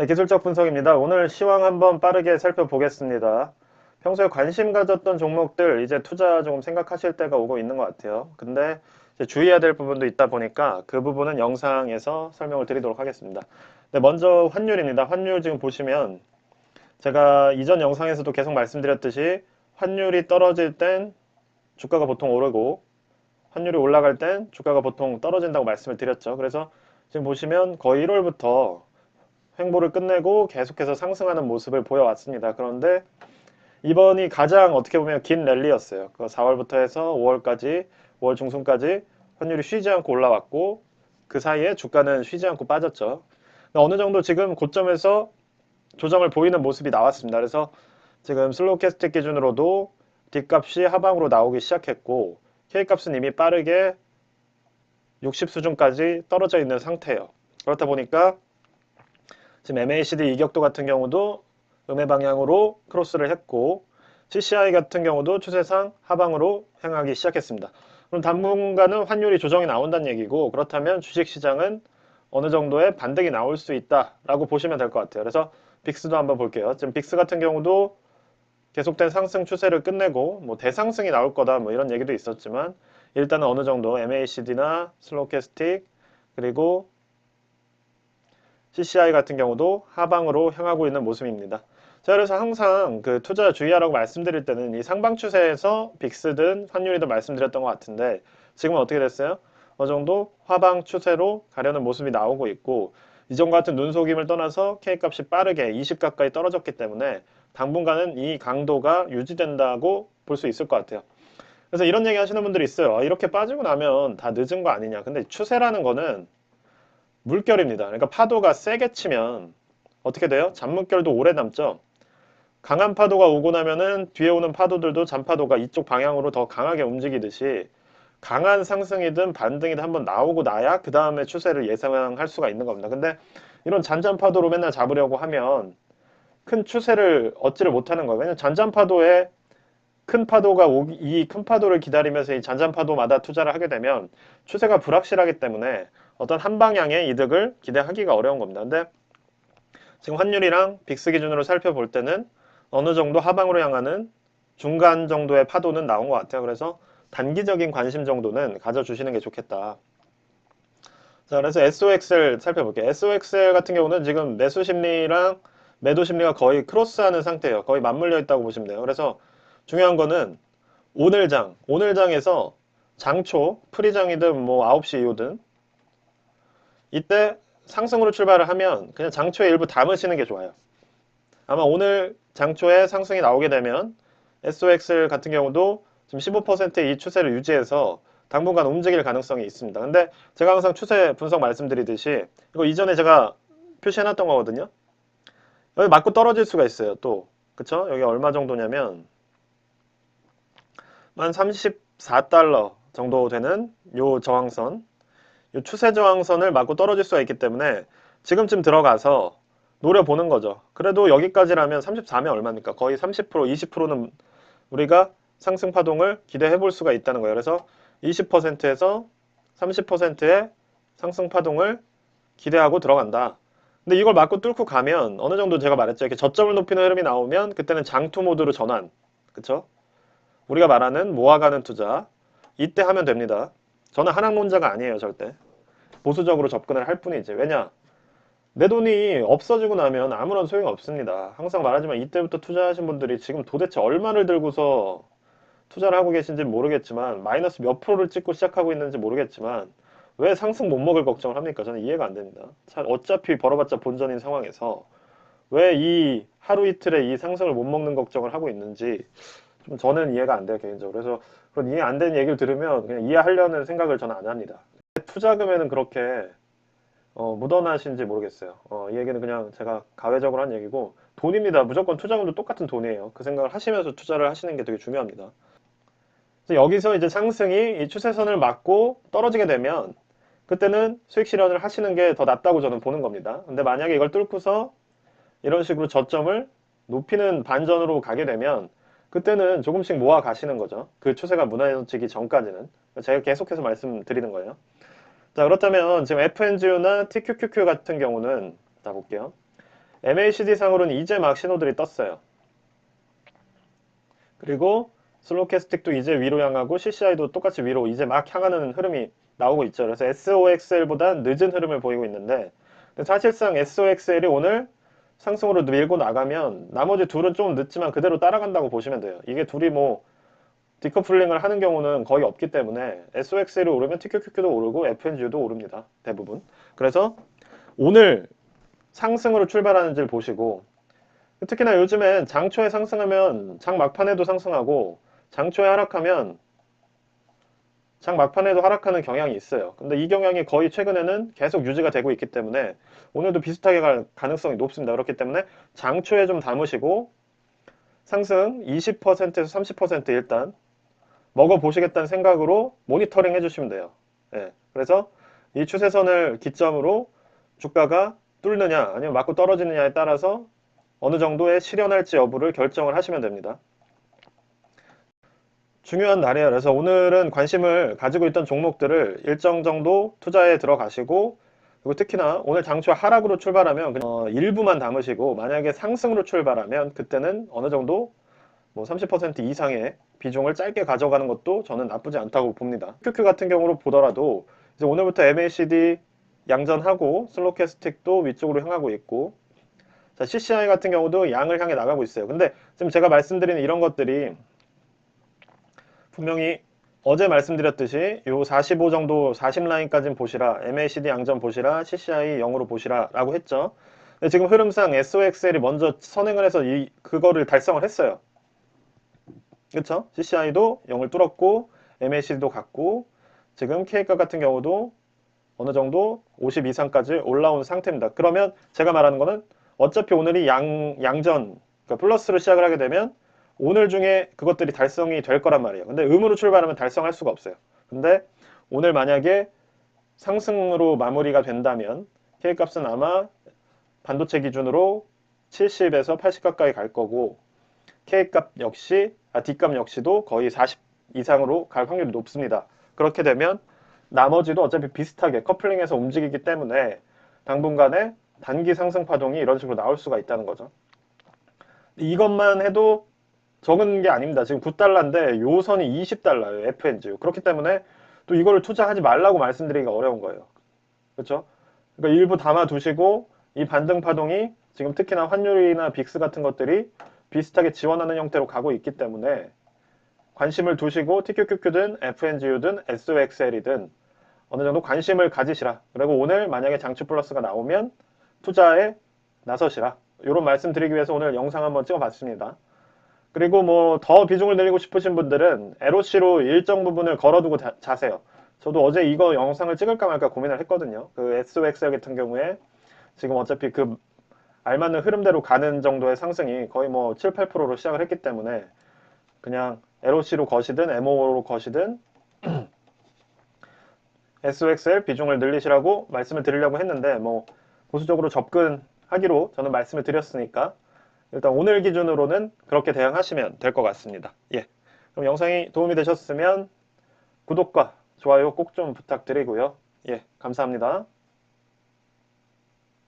네, 기술적 분석입니다. 오늘 시황 한번 빠르게 살펴보겠습니다. 평소에 관심 가졌던 종목들 이제 투자 조금 생각하실 때가 오고 있는 것 같아요. 근데 이제 주의해야 될 부분도 있다 보니까 그 부분은 영상에서 설명을 드리도록 하겠습니다. 네, 먼저 환율입니다. 환율 지금 보시면 제가 이전 영상에서도 계속 말씀드렸듯이 환율이 떨어질 땐 주가가 보통 오르고 환율이 올라갈 땐 주가가 보통 떨어진다고 말씀을 드렸죠. 그래서 지금 보시면 거의 1월부터 횡보를 끝내고 계속해서 상승하는 모습을 보여왔습니다. 그런데 이번이 가장 어떻게 보면 긴 랠리였어요. 그 4월부터 해서 5월까지, 5월 중순까지 환율이 쉬지 않고 올라왔고 그 사이에 주가는 쉬지 않고 빠졌죠. 어느 정도 지금 고점에서 조정을 보이는 모습이 나왔습니다. 그래서 지금 슬로우캐스틱 기준으로도 D값이 하방으로 나오기 시작했고 K값은 이미 빠르게 60 수준까지 떨어져 있는 상태예요. 그렇다 보니까 지금 MACD 이격도 같은 경우도 음의 방향으로 크로스를 했고 CCI 같은 경우도 추세상 하방으로 향하기 시작했습니다. 그럼 당분간은 환율이 조정이 나온다는 얘기고 그렇다면 주식시장은 어느 정도의 반등이 나올 수 있다라고 보시면 될 것 같아요. 그래서 빅스도 한번 볼게요. 지금 빅스 같은 경우도 계속된 상승 추세를 끝내고 뭐 대상승이 나올 거다 뭐 이런 얘기도 있었지만 일단은 어느 정도 MACD나 슬로캐스틱 그리고 CCI 같은 경우도 하방으로 향하고 있는 모습입니다. 자, 그래서 항상 그 투자 주의하라고 말씀드릴 때는 이 상방 추세에서 빅스든 환율이든 말씀드렸던 것 같은데 지금은 어떻게 됐어요? 어느 정도 하방 추세로 가려는 모습이 나오고 있고 이전 같은 눈속임을 떠나서 K값이 빠르게 20 가까이 떨어졌기 때문에 당분간은 이 강도가 유지된다고 볼 수 있을 것 같아요. 그래서 이런 얘기 하시는 분들이 있어요. 이렇게 빠지고 나면 다 늦은 거 아니냐. 근데 추세라는 거는 물결입니다. 그러니까 파도가 세게 치면 어떻게 돼요? 잔물결도 오래 남죠. 강한 파도가 오고 나면은 뒤에 오는 파도들도 잔파도가 이쪽 방향으로 더 강하게 움직이듯이 강한 상승이든 반등이든 한번 나오고 나야 그 다음에 추세를 예상할 수가 있는 겁니다. 근데 이런 잔잔파도로 맨날 잡으려고 하면 큰 추세를 얻지를 못하는 거예요. 왜냐면 잔잔파도에 큰 파도가 오기, 이 큰 파도를 기다리면서 이 잔잔파도마다 투자를 하게 되면 추세가 불확실하기 때문에 어떤 한 방향의 이득을 기대하기가 어려운 겁니다. 근데 지금 환율이랑 빅스 기준으로 살펴볼 때는 어느 정도 하방으로 향하는 중간 정도의 파도는 나온 것 같아요. 그래서 단기적인 관심 정도는 가져주시는 게 좋겠다. 자, 그래서 SOXL 살펴볼게요. SOXL 같은 경우는 지금 매수 심리랑 매도 심리가 거의 크로스하는 상태예요. 거의 맞물려 있다고 보시면 돼요. 그래서 중요한 거는 오늘장에서 장초, 프리장이든 뭐 9시 이후든 이때 상승으로 출발을 하면 그냥 장초에 일부 담으시는 게 좋아요. 아마 오늘 장초에 상승이 나오게 되면 SOX 같은 경우도 지금 15%의 이 추세를 유지해서 당분간 움직일 가능성이 있습니다. 근데 제가 항상 추세 분석 말씀드리듯이 이거 이전에 제가 표시해놨던 거거든요. 여기 맞고 떨어질 수가 있어요. 또 그쵸? 여기 얼마 정도냐면 한 34달러 정도 되는 요 저항선 요 추세 저항선을 맞고 떨어질 수가 있기 때문에 지금쯤 들어가서 노려보는 거죠. 그래도 여기까지라면 34면 얼마입니까? 거의 30%, 20%는 우리가 상승 파동을 기대해 볼 수가 있다는 거예요. 그래서 20%에서 30%의 상승 파동을 기대하고 들어간다. 근데 이걸 맞고 뚫고 가면 어느 정도 제가 말했죠. 이렇게 저점을 높이는 흐름이 나오면 그때는 장투 모드로 전환. 그쵸? 우리가 말하는 모아가는 투자. 이때 하면 됩니다. 저는 하락론자가 아니에요, 절대. 보수적으로 접근을 할 뿐이지. 왜냐? 내 돈이 없어지고 나면 아무런 소용이 없습니다. 항상 말하지만 이때부터 투자하신 분들이 지금 도대체 얼마를 들고서 투자를 하고 계신지 모르겠지만 마이너스 몇 프로를 찍고 시작하고 있는지 모르겠지만 왜 상승 못 먹을 걱정을 합니까? 저는 이해가 안 됩니다. 어차피 벌어봤자 본전인 상황에서 왜 이 하루 이틀에 이 상승을 못 먹는 걱정을 하고 있는지 좀 저는 이해가 안 돼요, 개인적으로. 그래서 그런 이해 안 되는 얘기를 들으면 그냥 이해하려는 생각을 저는 안 합니다. 투자금에는 그렇게 묻어나신지 모르겠어요. 이 얘기는 그냥 제가 가외적으로 한 얘기고 돈입니다. 무조건 투자금도 똑같은 돈이에요. 그 생각을 하시면서 투자를 하시는 게 되게 중요합니다. 그래서 여기서 이제 상승이 이 추세선을 맞고 떨어지게 되면 그때는 수익 실현을 하시는 게 더 낫다고 저는 보는 겁니다. 근데 만약에 이걸 뚫고서 이런 식으로 저점을 높이는 반전으로 가게 되면 그때는 조금씩 모아 가시는 거죠. 그 추세가 무너지기 전까지는. 제가 계속해서 말씀드리는 거예요. 자, 그렇다면 지금 FNG나 TQQQ 같은 경우는 자 볼게요. MACD 상으로는 이제 막 신호들이 떴어요. 그리고 슬로캐스틱도 이제 위로 향하고 CCI도 똑같이 위로 이제 막 향하는 흐름이 나오고 있죠. 그래서 SOXL보다 늦은 흐름을 보이고 있는데 사실상 SOXL이 오늘 상승으로 밀고 나가면 나머지 둘은 좀 늦지만 그대로 따라간다고 보시면 돼요. 이게 둘이 뭐 디커플링을 하는 경우는 거의 없기 때문에 SOXL이 오르면 TQQQ도 오르고 FNG도 오릅니다. 대부분. 그래서 오늘 상승으로 출발하는지를 보시고 특히나 요즘엔 장초에 상승하면 장 막판에도 상승하고 장초에 하락하면 장 막판에도 하락하는 경향이 있어요. 근데 이 경향이 거의 최근에는 계속 유지가 되고 있기 때문에 오늘도 비슷하게 갈 가능성이 높습니다. 그렇기 때문에 장초에 좀 담으시고 상승 20%에서 30% 일단 먹어보시겠다는 생각으로 모니터링 해주시면 돼요. 예, 그래서 이 추세선을 기점으로 주가가 뚫느냐 아니면 맞고 떨어지느냐에 따라서 어느 정도의 실현할지 여부를 결정을 하시면 됩니다. 중요한 날이에요. 그래서 오늘은 관심을 가지고 있던 종목들을 일정 정도 투자에 들어가시고 그리고 특히나 오늘 장초 하락으로 출발하면 일부만 담으시고 만약에 상승으로 출발하면 그때는 어느 정도 뭐 30% 이상의 비중을 짧게 가져가는 것도 저는 나쁘지 않다고 봅니다. QQ 같은 경우로 보더라도 이제 오늘부터 MACD 양전하고 슬로캐스틱도 위쪽으로 향하고 있고 자, CCI 같은 경우도 양을 향해 나가고 있어요. 근데 지금 제가 말씀드리는 이런 것들이 분명히 어제 말씀드렸듯이 요 45 정도 40 라인까지는 보시라 MACD 양전 보시라 CCI 0으로 보시라 라고 했죠. 근데 지금 흐름상 SOXL이 먼저 선행을 해서 그거를 달성을 했어요. 그쵸? CCI도 0을 뚫었고 MACD도 갔고 지금 K가 같은 경우도 어느 정도 50 이상까지 올라온 상태입니다. 그러면 제가 말하는 거는 어차피 오늘이 양전 그러니까 플러스로 시작을 하게 되면 오늘 중에 그것들이 달성이 될 거란 말이에요. 근데 음으로 출발하면 달성할 수가 없어요. 근데 오늘 만약에 상승으로 마무리가 된다면 K값은 아마 반도체 기준으로 70에서 80 가까이 갈 거고 K값 역시 D값 역시도 거의 40 이상으로 갈 확률이 높습니다. 그렇게 되면 나머지도 어차피 비슷하게 커플링해서 움직이기 때문에 당분간에 단기 상승 파동이 이런 식으로 나올 수가 있다는 거죠. 이것만 해도 적은 게 아닙니다. 지금 9달러인데 요 선이 20달러예요. FNG. 그렇기 때문에 또 이거를 투자하지 말라고 말씀드리기가 어려운 거예요. 그렇죠? 그러니까 일부 담아 두시고 이 반등 파동이 지금 특히나 환율이나 빅스 같은 것들이 비슷하게 지원하는 형태로 가고 있기 때문에 관심을 두시고 TQQQ든 FNGU든 SOXL이든 어느 정도 관심을 가지시라. 그리고 오늘 만약에 장추 플러스가 나오면 투자에 나서시라. 이런 말씀 드리기 위해서 오늘 영상 한번 찍어봤습니다. 그리고 뭐 더 비중을 늘리고 싶으신 분들은 LOC로 일정 부분을 걸어두고 자세요. 저도 어제 이거 영상을 찍을까 말까 고민을 했거든요. 그 SOXL 같은 경우에 지금 어차피 그 알맞는 흐름대로 가는 정도의 상승이 거의 뭐 7, 8%로 시작을 했기 때문에 그냥 LOC로 거시든 MO로 거시든 SOXL 비중을 늘리시라고 말씀을 드리려고 했는데 뭐 보수적으로 접근하기로 저는 말씀을 드렸으니까 일단 오늘 기준으로는 그렇게 대응하시면 될 것 같습니다. 예. 그럼 영상이 도움이 되셨으면 구독과 좋아요 꼭 좀 부탁드리고요. 예, 감사합니다.